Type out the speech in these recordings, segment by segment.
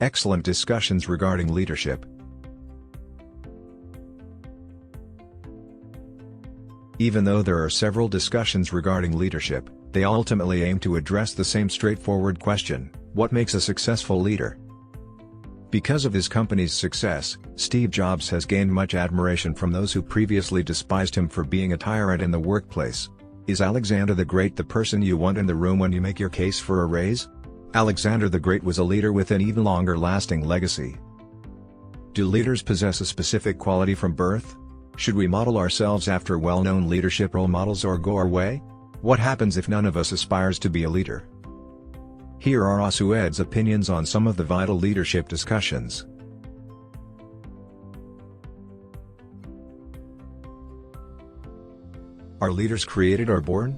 Excellent discussions regarding leadership. Even though there are several discussions regarding leadership, they ultimately aim to address the same straightforward question: what makes a successful leader? Because of his company's success, Steve Jobs has gained much admiration from those who previously despised him for being a tyrant in the workplace. Is Alexander the Great the person you want in the room when you make your case for a raise? Alexander the Great was a leader with an even longer-lasting legacy. Do leaders possess a specific quality from birth? Should we model ourselves after well-known leadership role models or go our way? What happens if none of us aspires to be a leader? Here are Asued's opinions on some of the vital leadership discussions. Are leaders created or born?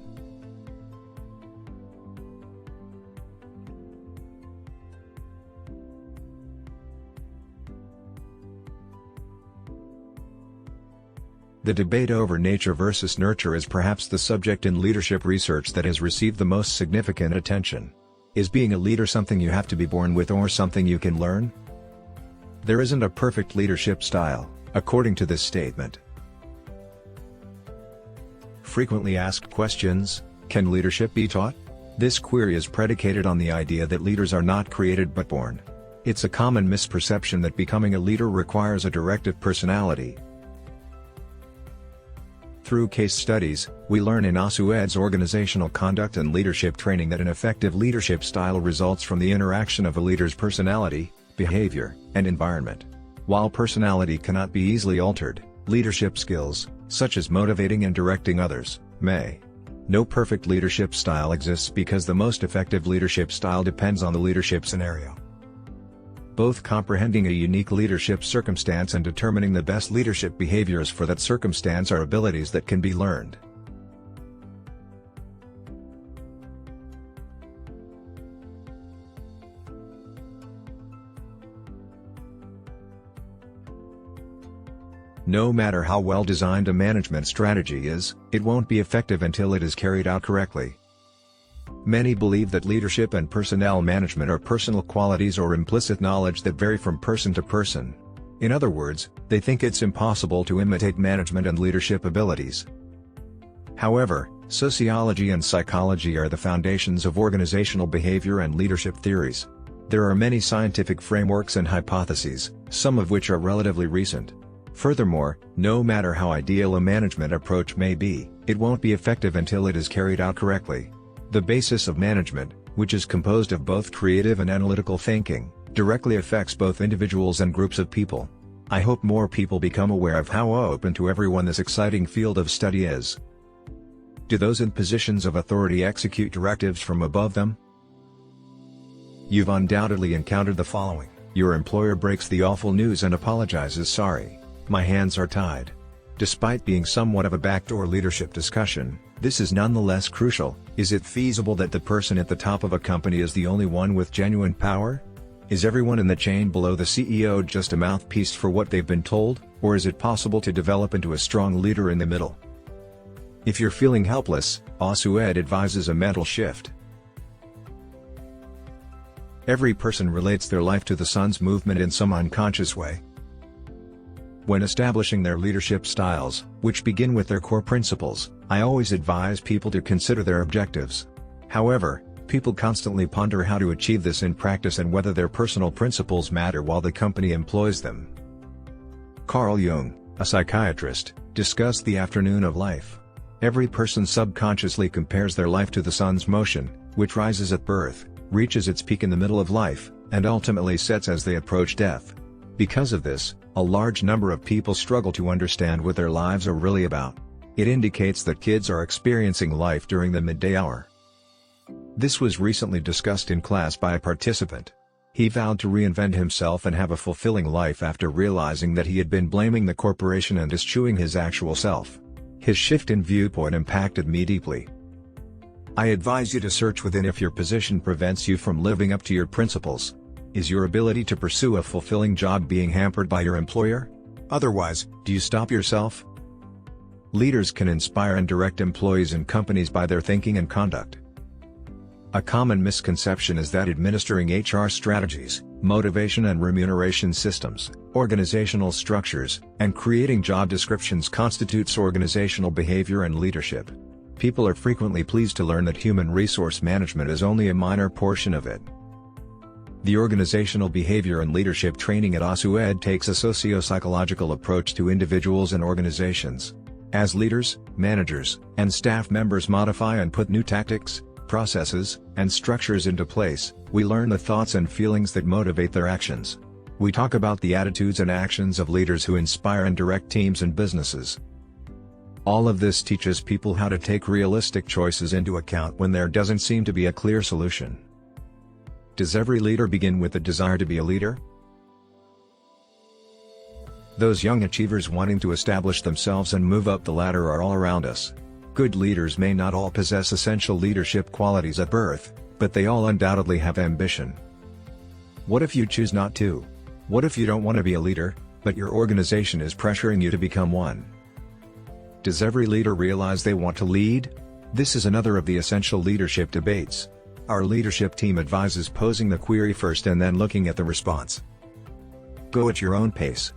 The debate over nature versus nurture is perhaps the subject in leadership research that has received the most significant attention. Is being a leader something you have to be born with or something you can learn? There isn't a perfect leadership style, according to this statement. Frequently asked questions: can leadership be taught? This query is predicated on the idea that leaders are not created but born. It's a common misperception that becoming a leader requires a directive personality. Through case studies, we learn in Asued's organizational conduct and leadership training that an effective leadership style results from the interaction of a leader's personality, behavior, and environment. While personality cannot be easily altered, leadership skills, such as motivating and directing others, may. No perfect leadership style exists because the most effective leadership style depends on the leadership scenario. Both comprehending a unique leadership circumstance and determining the best leadership behaviors for that circumstance are abilities that can be learned. No matter how well designed a management strategy is, it won't be effective until it is carried out correctly. Many believe that leadership and personnel management are personal qualities or implicit knowledge that vary from person to person. In other words, they think it's impossible to imitate management and leadership abilities. However, sociology and psychology are the foundations of organizational behavior and leadership theories. There are many scientific frameworks and hypotheses, some of which are relatively recent. Furthermore, no matter how ideal a management approach may be, it won't be effective until it is carried out correctly. The basis of management, which is composed of both creative and analytical thinking, directly affects both individuals and groups of people. I hope more people become aware of how open to everyone this exciting field of study is. Do those in positions of authority execute directives from above them? You've undoubtedly encountered the following: your employer breaks the awful news and apologizes. "Sorry, my hands are tied." Despite being somewhat of a backdoor leadership discussion, this is nonetheless crucial. Is it feasible that the person at the top of a company is the only one with genuine power? Is everyone in the chain below the CEO just a mouthpiece for what they've been told, or is it possible to develop into a strong leader in the middle? If you're feeling helpless, Asued advises a mental shift. Every person relates their life to the sun's movement in some unconscious way. When establishing their leadership styles, which begin with their core principles, I always advise people to consider their objectives. However, people constantly ponder how to achieve this in practice and whether their personal principles matter while the company employs them. Carl Jung, a psychiatrist, discussed the afternoon of life. Every person subconsciously compares their life to the sun's motion, which rises at birth, reaches its peak in the middle of life, and ultimately sets as they approach death. Because of this, a large number of people struggle to understand what their lives are really about. It indicates that kids are experiencing life during the midday hour. This was recently discussed in class by a participant. He vowed to reinvent himself and have a fulfilling life after realizing that he had been blaming the corporation and eschewing his actual self. His shift in viewpoint impacted me deeply. I advise you to search within if your position prevents you from living up to your principles. Is your ability to pursue a fulfilling job being hampered by your employer? Otherwise, do you stop yourself? Leaders can inspire and direct employees and companies by their thinking and conduct. A common misconception is that administering HR strategies, motivation and remuneration systems, organizational structures, and creating job descriptions constitutes organizational behavior and leadership. People are frequently pleased to learn that human resource management is only a minor portion of it. The organizational behavior and leadership training at ASUED takes a socio-psychological approach to individuals and organizations. As leaders, managers, and staff members modify and put new tactics, processes, and structures into place, we learn the thoughts and feelings that motivate their actions. We talk about the attitudes and actions of leaders who inspire and direct teams and businesses. All of this teaches people how to take realistic choices into account when there doesn't seem to be a clear solution. Does every leader begin with the desire to be a leader? Those young achievers wanting to establish themselves and move up the ladder are all around us. Good leaders may not all possess essential leadership qualities at birth, but they all undoubtedly have ambition. What if you choose not to? What if you don't want to be a leader, but your organization is pressuring you to become one? Does every leader realize they want to lead? This is another of the essential leadership debates. Our leadership team advises posing the query first and then looking at the response. Go at your own pace.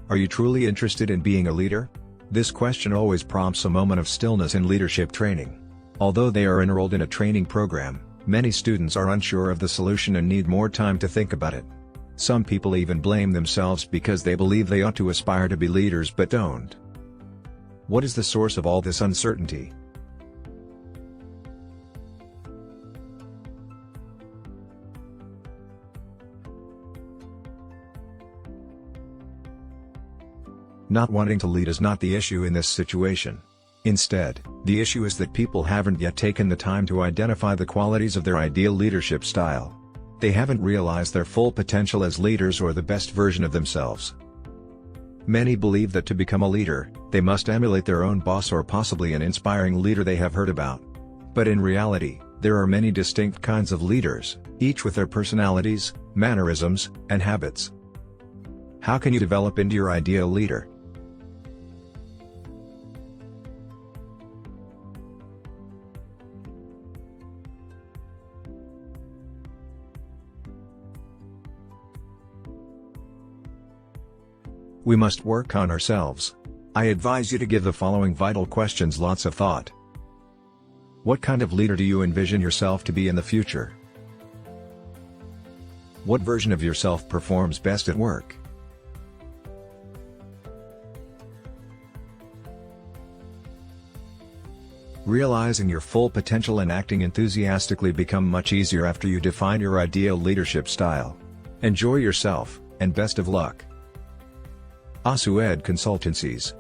Are you truly interested in being a leader? This question always prompts a moment of stillness in leadership training. Although they are enrolled in a training program, many students are unsure of the solution and need more time to think about it. Some people even blame themselves because they believe they ought to aspire to be leaders but don't. What is the source of all this uncertainty? Not wanting to lead is not the issue in this situation. Instead, the issue is that people haven't yet taken the time to identify the qualities of their ideal leadership style. They haven't realized their full potential as leaders or the best version of themselves. Many believe that to become a leader, they must emulate their own boss or possibly an inspiring leader they have heard about. But in reality, there are many distinct kinds of leaders, each with their personalities, mannerisms, and habits. How can you develop into your ideal leader? We must work on ourselves. I advise you to give the following vital questions lots of thought. What kind of leader do you envision yourself to be in the future? What version of yourself performs best at work? Realizing your full potential and acting enthusiastically become much easier after you define your ideal leadership style. Enjoy yourself, and best of luck. ASUED Consultancies.